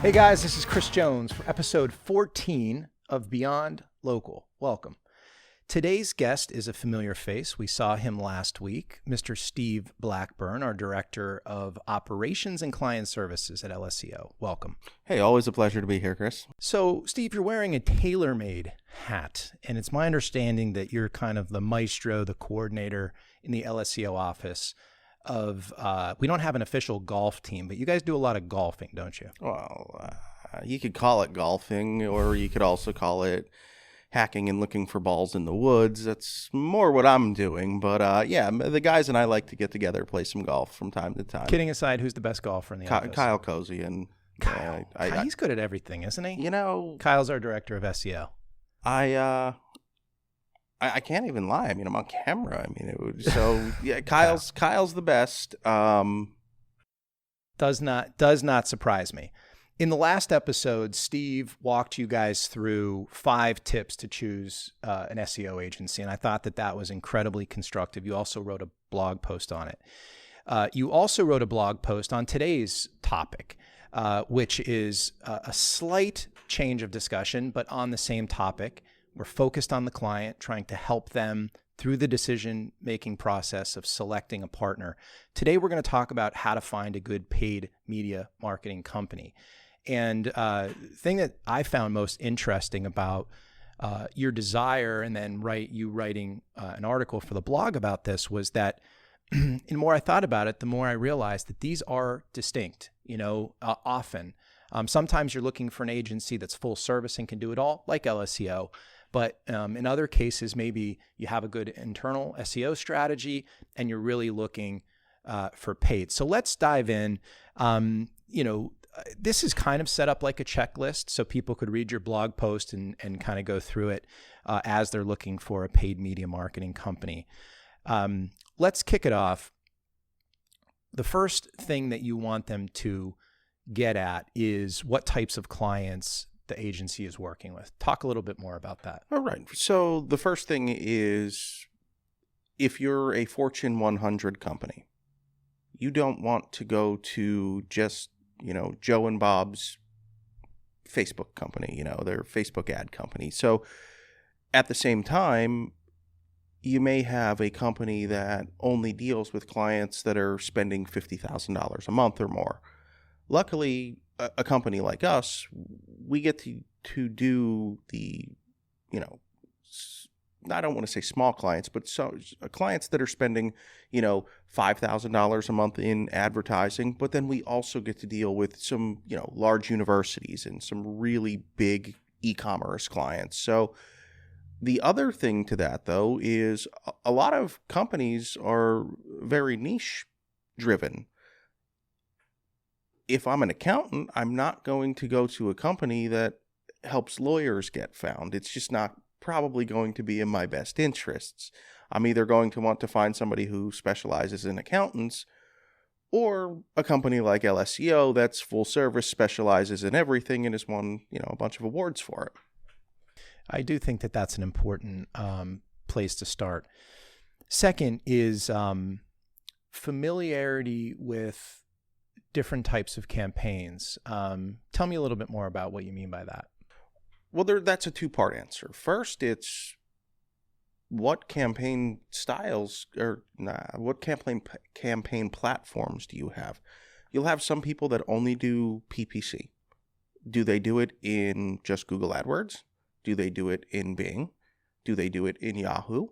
Hey guys, this is Kris Jones for episode 14 of Beyond Local. Welcome. Today's guest is a familiar face. We saw him last week, Mr. Steve Blackburn, our Director of Operations and Client Services at LSEO. Welcome. Hey, always a pleasure to be here, Kris. So, Steve, you're wearing a tailor-made hat, and it's my understanding that you're kind of the maestro, the coordinator in the LSEO office of, we don't have an official golf team, but you guys do a lot of golfing, don't you? Well, you could call it golfing, or you could also call it hacking and looking for balls in the woods. That's more what I'm doing. But yeah, the guys and I like to get together, play some golf from time to time. Kidding aside, who's the best golfer in the office? Kyle Cozy. And Kyle. He's good at everything, isn't he? You know, Kyle's our Director of SEO. I can't even lie. I mean, I'm on camera. I mean, so yeah, Kyle's the best. Does not surprise me. In the last episode, Steve walked you guys through 5 tips to choose an SEO agency, and I thought that was incredibly constructive. You also wrote a blog post on it. You also wrote a blog post on today's topic, which is a slight change of discussion, but on the same topic. We're focused on the client, trying to help them through the decision-making process of selecting a partner. Today, we're going to talk about how to find a good paid media marketing company. And the thing that I found most interesting about your desire and then you writing an article for the blog about this was that the more I thought about it, the more I realized that these are distinct, often. Sometimes you're looking for an agency that's full service and can do it all, like LSEO. But in other cases, maybe you have a good internal SEO strategy and you're really looking for paid. So let's dive in. This is kind of set up like a checklist so people could read your blog post and kind of go through it as they're looking for a paid media marketing company. Let's kick it off. The first thing that you want them to get at is what types of clients the agency is working with. Talk a little bit more about that. All right. So the first thing is, if you're a Fortune 100 company, you don't want to go to just Joe and Bob's Facebook company, their Facebook ad company. So at the same time, you may have a company that only deals with clients that are spending $50,000 a month or more. Luckily, a company like us, we get to do the, I don't want to say small clients, but clients that are spending, $5,000 a month in advertising. But then we also get to deal with some, large universities and some really big e-commerce clients. So the other thing to that, though, is a lot of companies are very niche driven. If I'm an accountant, I'm not going to go to a company that helps lawyers get found. It's just not probably going to be in my best interests. I'm either going to want to find somebody who specializes in accountants, or a company like LSEO that's full service, specializes in everything, and has won, a bunch of awards for it. I do think that that's an important place to start. Second is familiarity with different types of campaigns. Tell me a little bit more about what you mean by that. Well, that's a 2-part answer. First, it's what campaign styles what campaign platforms do you have? You'll have some people that only do PPC. Do they do it in just Google AdWords? Do they do it in Bing? Do they do it in Yahoo?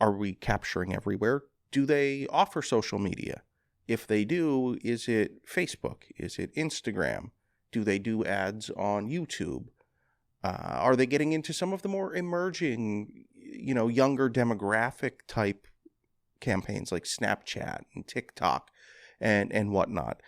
Are we capturing everywhere? Do they offer social media? If they do, is it Facebook? Is it Instagram? Do they do ads on YouTube? Are they getting into some of the more emerging, younger demographic type campaigns like Snapchat and TikTok and whatnot?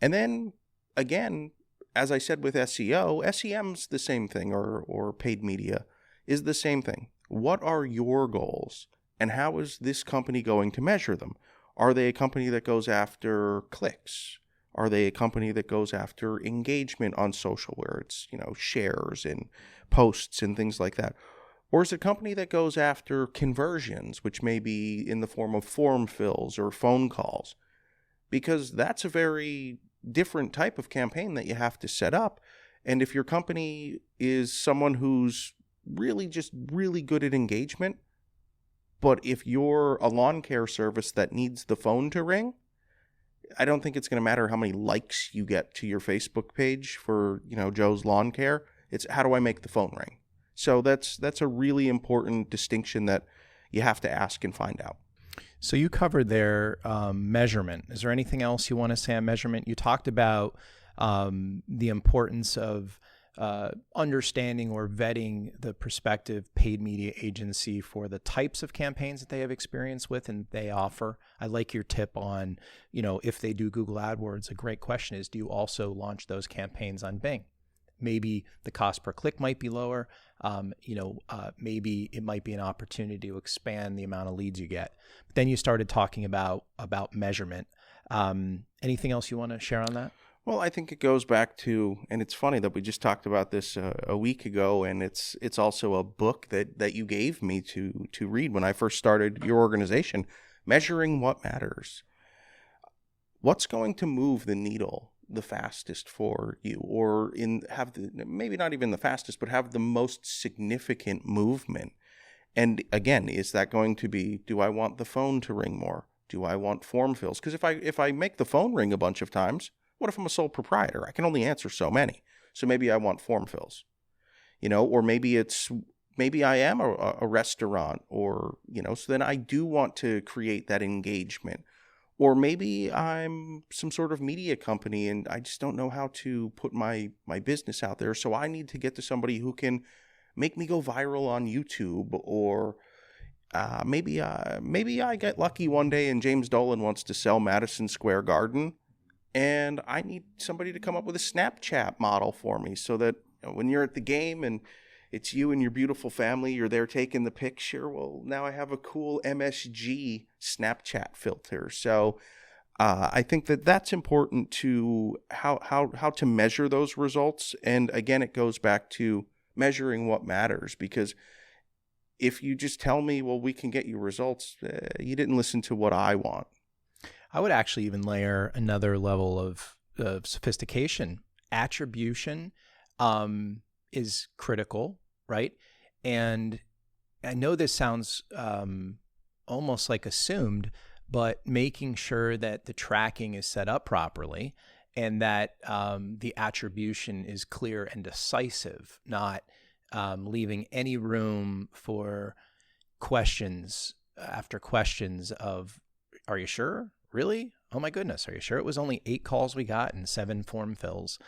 And then, again, as I said with SEO, SEM's the same thing, or paid media is the same thing. What are your goals, and how is this company going to measure them? Are they a company that goes after clicks? Are they a company that goes after engagement on social, where it's, shares and posts and things like that? Or is it a company that goes after conversions, which may be in the form of form fills or phone calls? Because that's a very different type of campaign that you have to set up. And if your company is someone who's really just really good at engagement, but if you're a lawn care service that needs the phone to ring, I don't think it's going to matter how many likes you get to your Facebook page for, Joe's Lawn Care. It's how do I make the phone ring? So that's a really important distinction that you have to ask and find out. So you covered there measurement. Is there anything else you want to say on measurement? You talked about the importance of understanding or vetting the prospective paid media agency for the types of campaigns that they have experience with and they offer. I like your tip on, if they do Google AdWords. A great question is, do you also launch those campaigns on Bing? Maybe the cost per click might be lower. Maybe it might be an opportunity to expand the amount of leads you get. But then you started talking about measurement. Anything else you want to share on that? Well, I think it goes back to, and it's funny that we just talked about this a week ago, and it's also a book that you gave me to read when I first started your organization, Measuring What Matters. What's going to move the needle the fastest for you, or maybe not even the fastest, but have the most significant movement? And again, is that going to be, do I want the phone to ring more? Do I want form fills? Because if I make the phone ring a bunch of times, what if I'm a sole proprietor? I can only answer so many. So maybe I want form fills, or maybe I am a restaurant, or, so then I do want to create that engagement. Or maybe I'm some sort of media company and I just don't know how to put my business out there. So I need to get to somebody who can make me go viral on YouTube. Or maybe I get lucky one day and James Dolan wants to sell Madison Square Garden, and I need somebody to come up with a Snapchat model for me so that when you're at the game and it's you and your beautiful family, you're there taking the picture. Well, now I have a cool MSG Snapchat filter. So I think that's important to how to measure those results. And again, it goes back to measuring what matters, because if you just tell me, well, we can get you results, you didn't listen to what I want. I would actually even layer another level of sophistication. Attribution is critical, right? And I know this sounds almost like assumed, but making sure that the tracking is set up properly and that the attribution is clear and decisive, not leaving any room for questions after questions of, are you sure? Really? Oh my goodness. Are you sure it was only 8 calls we got and 7 form fills?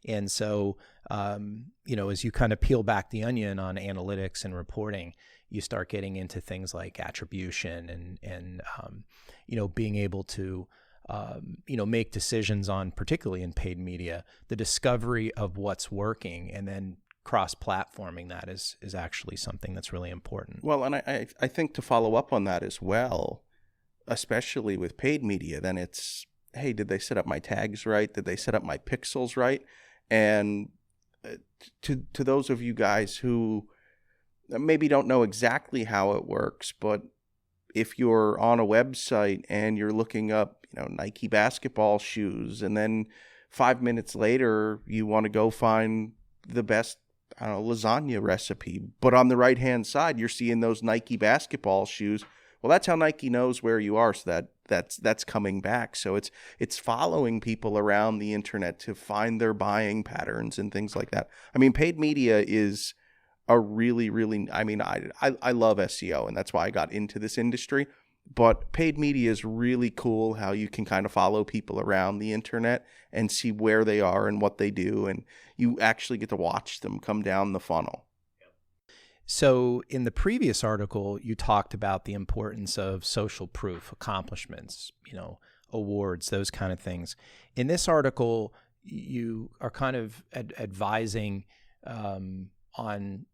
And so, as you kind of peel back the onion on analytics and reporting, you start getting into things like attribution and being able to, make decisions on, particularly in paid media, the discovery of what's working and then cross-platforming that is actually something that's really important. Well, and I think to follow up on that as well, especially with paid media, then it's, hey, did they set up my tags right? Did they set up my pixels right? And to those of you guys who maybe don't know exactly how it works, but if you're on a website and you're looking up, Nike basketball shoes, and then 5 minutes later you want to go find the best, lasagna recipe, but on the right-hand side you're seeing those Nike basketball shoes. Well, that's how Nike knows where you are, so that's coming back. So it's following people around the internet to find their buying patterns and things like that. I mean, paid media is a really, really, I love SEO, and that's why I got into this industry. But paid media is really cool how you can kind of follow people around the internet and see where they are and what they do, and you actually get to watch them come down the funnel. So in the previous article, you talked about the importance of social proof, accomplishments, awards, those kind of things. In this article, you are kind of advising on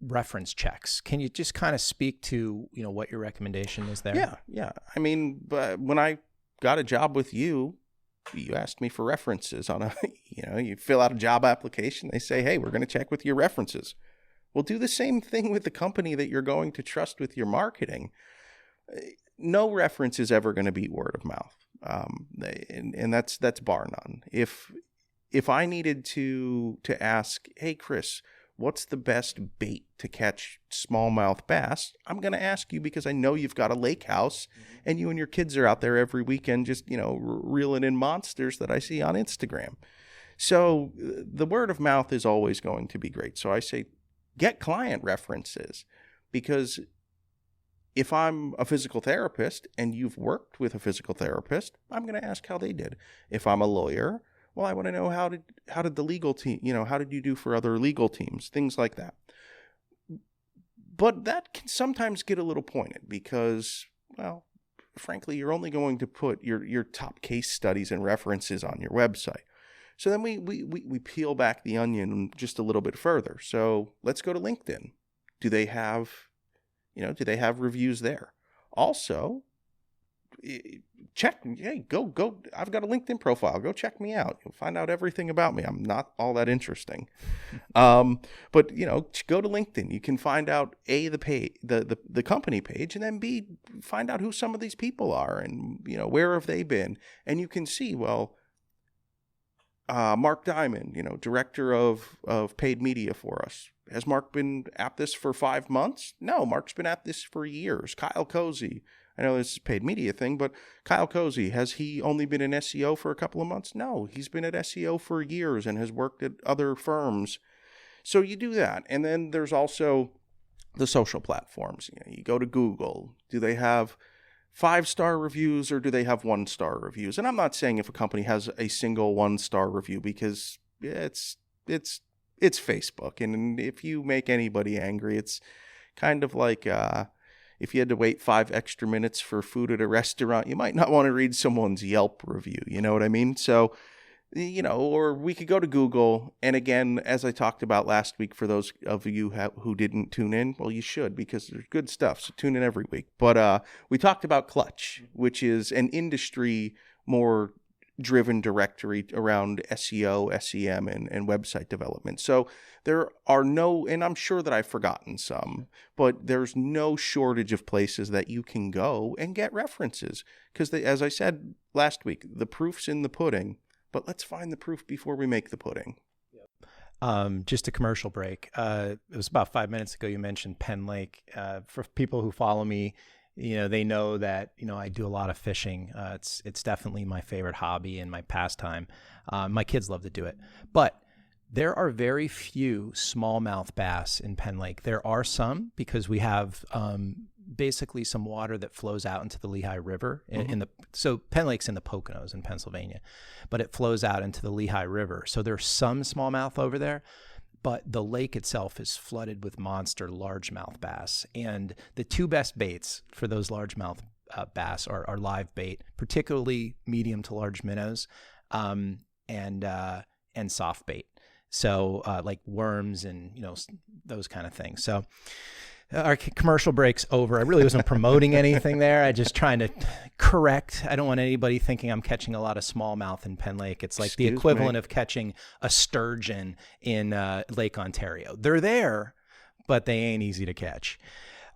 reference checks. Can you just kind of speak to, what your recommendation is there? Yeah. I mean, but when I got a job with you asked me for references on you fill out a job application. They say, hey, we're going to check with your references. Well, do the same thing with the company that you're going to trust with your marketing. No reference is ever going to beat word of mouth. And that's bar none. If I needed to ask, hey, Kris, what's the best bait to catch smallmouth bass? I'm going to ask you because I know you've got a lake house and you and your kids are out there every weekend just, reeling in monsters that I see on Instagram. So the word of mouth is always going to be great. So I say get client references, because if I'm a physical therapist and you've worked with a physical therapist, I'm going to ask how they did. If I'm a lawyer, well, I want to know how did the legal team, how did you do for other legal teams, things like that. But that can sometimes get a little pointed because, well, frankly, you're only going to put your top case studies and references on your website. So then we peel back the onion just a little bit further. So let's go to LinkedIn. Do they have reviews there? Also, check, hey, go. I've got a LinkedIn profile. Go check me out. You'll find out everything about me. I'm not all that interesting. But, go to LinkedIn. You can find out the company page, and then B, find out who some of these people are and, where have they been? And you can see, well, Mark Diamond, director of paid media for us. Has Mark been at this for 5 months? No, Mark's been at this for years. Kyle Cozy. I know this is a paid media thing, but Kyle Cozy, has he only been in SEO for a couple of months? No, he's been at SEO for years and has worked at other firms. So you do that. And then there's also the social platforms. You go to Google. Do they have 5-star reviews or do they have 1-star reviews? And I'm not saying if a company has a single 1-star review, because it's Facebook. And if you make anybody angry, it's kind of like if you had to wait 5 extra minutes for food at a restaurant, you might not want to read someone's Yelp review. You know what I mean? So, or we could go to Google. And again, as I talked about last week, for those of you who didn't tune in, well, you should, because there's good stuff. So tune in every week. But we talked about Clutch, which is an industry more driven directory around SEO, SEM, and website development. So there are no, and I'm sure that I've forgotten some, but there's no shortage of places that you can go and get references. Because as I said last week, the proof's in the pudding, but let's find the proof before we make the pudding. Just a commercial break. It was about 5 minutes ago you mentioned Penn Lake. For people who follow me, they know that, I do a lot of fishing. It's definitely my favorite hobby and my pastime. My kids love to do it. But there are very few smallmouth bass in Penn Lake. There are some because we have basically some water that flows out into the Lehigh River. So Penn Lake's in the Poconos in Pennsylvania, but it flows out into the Lehigh River. So there's some smallmouth over there. But the lake itself is flooded with monster largemouth bass. And the two best baits for those largemouth bass are live bait, particularly medium to large minnows, and soft bait. So like worms and those kind of things. So our commercial break's over. I really wasn't promoting anything there. I just trying to correct. I don't want anybody thinking I'm catching a lot of smallmouth in Penn Lake. It's like the equivalent of catching a sturgeon in Lake Ontario. They're there, but they ain't easy to catch.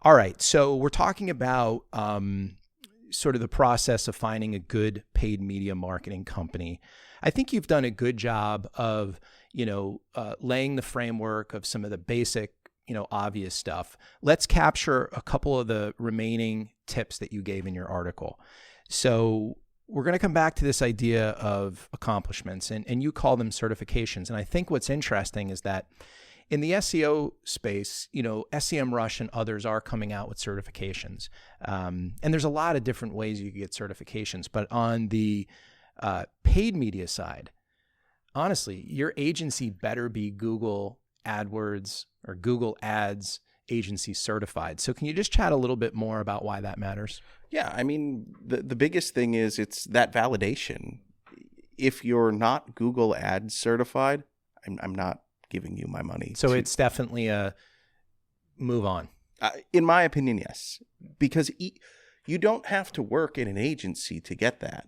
All right, so we're talking about sort of the process of finding a good paid media marketing company. I think you've done a good job of, laying the framework of some of the basic, obvious stuff. Let's capture a couple of the remaining tips that you gave in your article. So we're going to come back to this idea of accomplishments, and you call them certifications. And I think what's interesting is that in the SEO space, SEMrush and others are coming out with certifications. And there's a lot of different ways you can get certifications. But on the paid media side, honestly, your agency better be Google AdWords or Google Ads agency certified. So can you just chat a little bit more about why that matters? Yeah, I mean, the biggest thing is it's that validation. If you're not Google Ads certified, I'm not giving you my money. So it's definitely a move on. In my opinion, yes. Because you don't have to work in an agency to get that.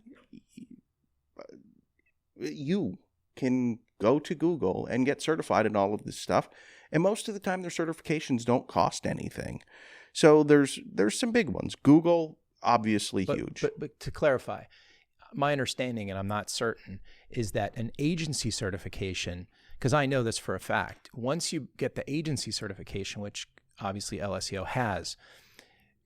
You can go to Google and get certified in all of this stuff. And most of the time, their certifications don't cost anything. So there's some big ones. Google, obviously huge. But to clarify, my understanding, and I'm not certain, is that an agency certification, because I know this for a fact, once you get the agency certification, which obviously LSEO has,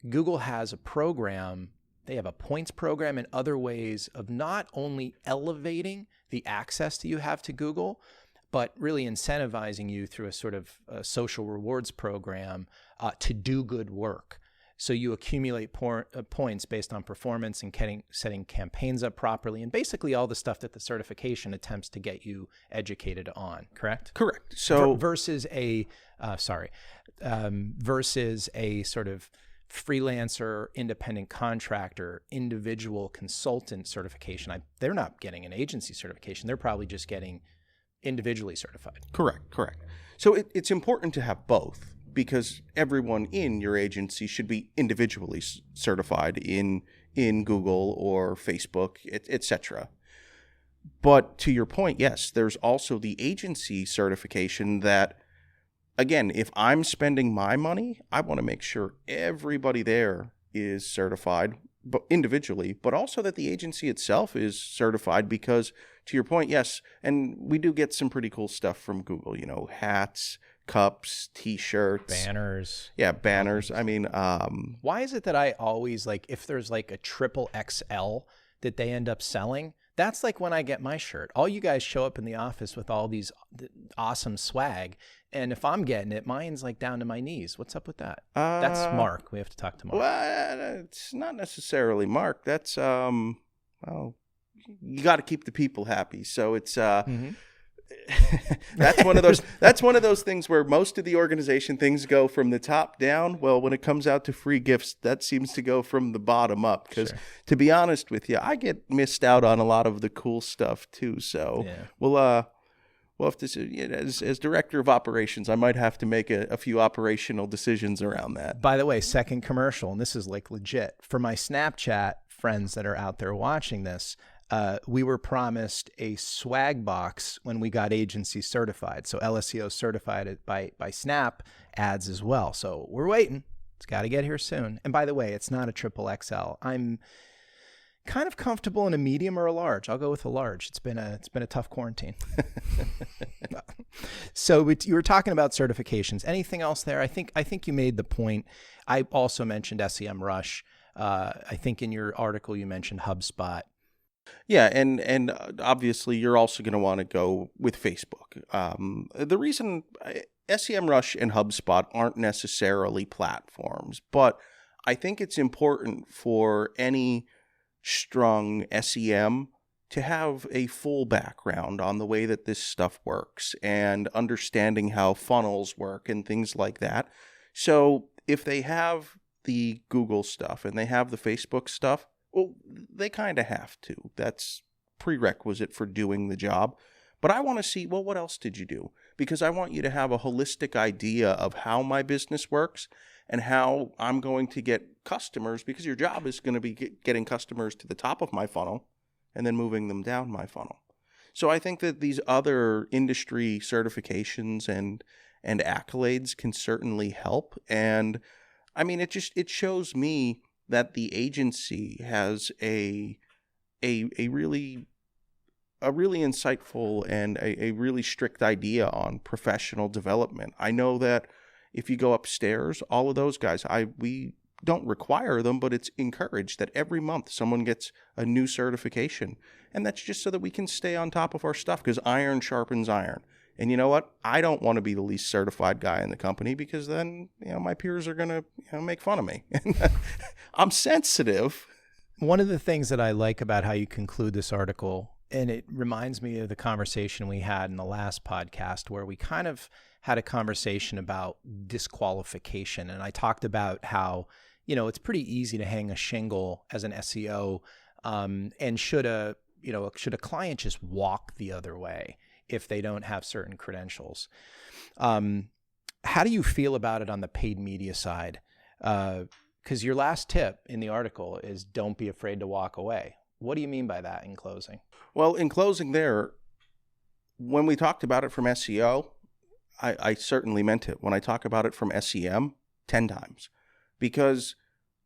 Google has a program, they have a points program and other ways of not only elevating the access that you have to Google, but really incentivizing you through a sort of social rewards program to do good work. So you accumulate points based on performance and setting campaigns up properly, and basically all the stuff that the certification attempts to get you educated on. Correct? Correct. So versus a sort of freelancer, independent contractor, individual consultant certification. They're not getting an agency certification. They're probably just getting individually certified. Correct. So it's important to have both, because everyone in your agency should be individually certified in Google or Facebook, etc. But to your point, yes, there's also the agency certification that, again, if I'm spending my money, I want to make sure everybody there is certified, but individually, but also that the agency itself is certified, because to your point, yes, and we do get some pretty cool stuff from Google, hats, cups, t-shirts, banners. Yeah, banners. I mean, why is it that I always, like, if there's like a triple XL that they end up selling, that's like when I get my shirt. All you guys show up in the office with all these awesome swag, and if I'm getting it, mine's like down to my knees. What's up with that? That's Mark. We have to talk to Mark. Well, it's not necessarily Mark. That's well, you got to keep the people happy. So it's that's one of those things where most of the organization things go from the top down. Well, when it comes out to free gifts, that seems to go from the bottom up, because to be honest with you, I get missed out on a lot of the cool stuff too. So we'll have to, as director of operations, I might have to make a few operational decisions around that. By the way, second commercial, and this is like legit for my Snapchat friends that are out there watching this. We were promised a swag box when we got agency certified. So LSEO certified it by Snap ads as well. So we're waiting. It's got to get here soon. And by the way, it's not a triple XL. I'm kind of comfortable in a medium or a large. I'll go with a large. It's been a tough quarantine. So you were talking about certifications. Anything else there? I think you made the point. I also mentioned SEMrush. I think in your article you mentioned HubSpot. Yeah, and obviously you're also going to want to go with Facebook. The reason SEMrush and HubSpot aren't necessarily platforms, but I think it's important for any strong SEM to have a full background on the way that this stuff works and understanding how funnels work and things like that. So if they have the Google stuff and they have the Facebook stuff, well, they kind of have to. That's prerequisite for doing the job. But I want to see, well, what else did you do? Because I want you to have a holistic idea of how my business works and how I'm going to get customers, because your job is going to be getting customers to the top of my funnel and then moving them down my funnel. So I think that these other industry certifications and accolades can certainly help. And I mean, it shows me that the agency has a really insightful and a really strict idea on professional development. I know that if you go upstairs, all of those guys, we don't require them, but it's encouraged that every month someone gets a new certification. And that's just so that we can stay on top of our stuff, because iron sharpens iron. And you know what? I don't want to be the least certified guy in the company, because then, my peers are going to make fun of me. I'm sensitive. One of the things that I like about how you conclude this article, and it reminds me of the conversation we had in the last podcast, where we kind of had a conversation about disqualification. And I talked about how, it's pretty easy to hang a shingle as an SEO, and should a client just walk the other way if they don't have certain credentials. How do you feel about it on the paid media side? Because your last tip in the article is don't be afraid to walk away. What do you mean by that in closing? Well, in closing there, when we talked about it from SEO, I certainly meant it. When I talk about it from SEM, 10 times. Because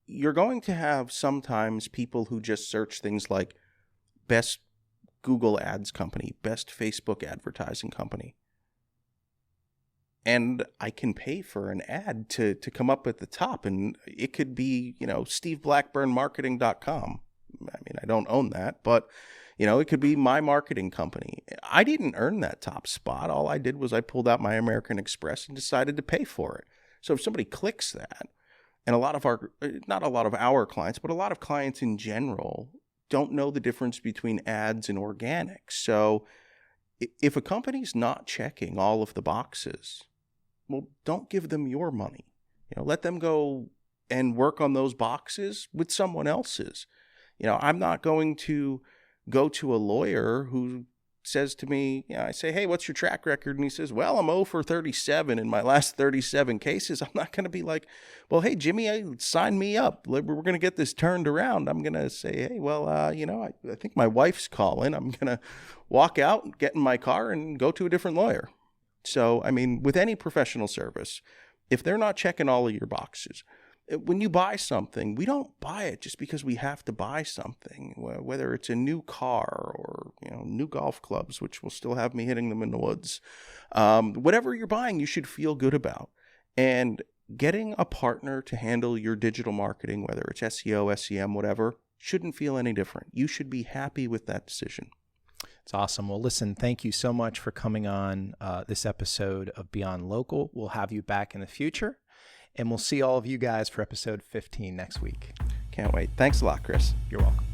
you're going to have sometimes people who just search things like best Google ads company, best Facebook advertising company. And I can pay for an ad to come up at the top, and it could be, SteveBlackburnMarketing.com. I mean, I don't own that, but, it could be my marketing company. I didn't earn that top spot. All I did was I pulled out my American Express and decided to pay for it. So if somebody clicks that, and not a lot of our clients, but a lot of clients in general don't know the difference between ads and organic. So if a company's not checking all of the boxes, well, don't give them your money. Let them go and work on those boxes with someone else's. I'm not going to go to a lawyer who says to me, I say, hey, what's your track record? And he says, well, I'm 0 for 37 in my last 37 cases. I'm not going to be like, well, hey, Jimmy, sign me up. We're going to get this turned around. I'm going to say, hey, well, I think my wife's calling. I'm going to walk out, get in my car, and go to a different lawyer. So, I mean, with any professional service, if they're not checking all of your boxes, when you buy something, we don't buy it just because we have to buy something, whether it's a new car or, new golf clubs, which will still have me hitting them in the woods. Whatever you're buying, you should feel good about. And getting a partner to handle your digital marketing, whether it's SEO, SEM, whatever, shouldn't feel any different. You should be happy with that decision. It's awesome. Well, listen, thank you so much for coming on this episode of Beyond Local. We'll have you back in the future. And we'll see all of you guys for episode 15 next week. Can't wait. Thanks a lot, Kris. You're welcome.